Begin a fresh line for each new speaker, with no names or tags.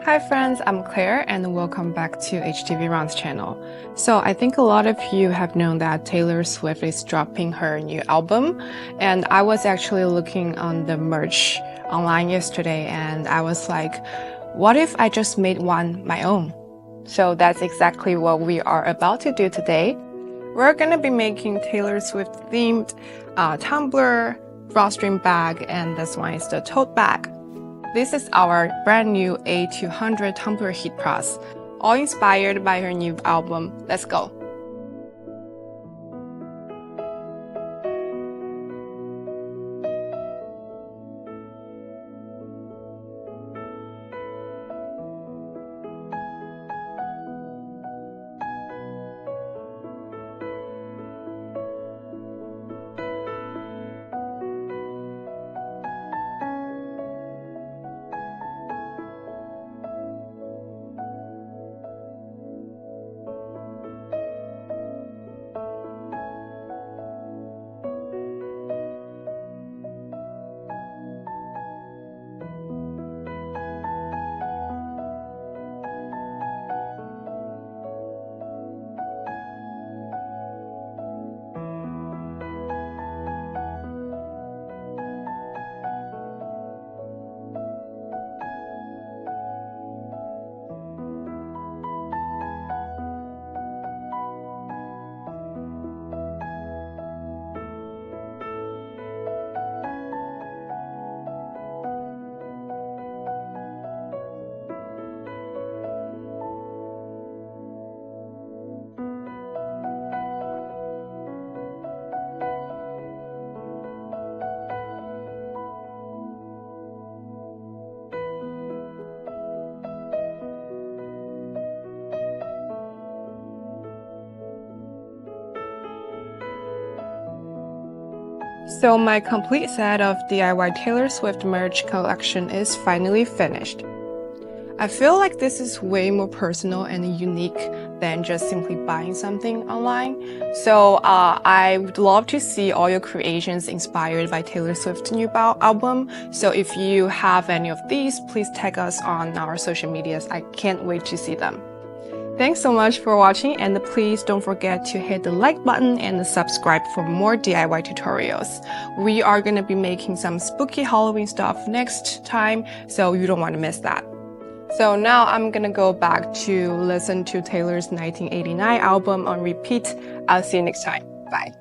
Hi friends, I'm Claire and welcome back to HTVron's channel. So I think a lot of you have known that Taylor Swift is dropping her new album, and I was actually looking on the merch online yesterday and I was like, what if I just made one my own? So that's exactly what we are about to do today. We're gonna be making Taylor Swift themed tumbler, drawstring bag, and this one is the tote bag. This is our brand new A200 tumbler heat press, all inspired by her new album. Let's go! So my complete set of DIY Taylor Swift merch collection is finally finished. I feel like this is way more personal and unique than just simply buying something online. So I would love to see all your creations inspired by Taylor Swift's new album. So if you have any of these, please tag us on our social medias. I can't wait to see them. Thanks so much for watching, and please don't forget to hit the like button and subscribe for more DIY tutorials. We are going to be making some spooky Halloween stuff next time, so you don't want to miss that. So now I'm going to go back to listen to Taylor's 1989 album on repeat. I'll see you next time. Bye.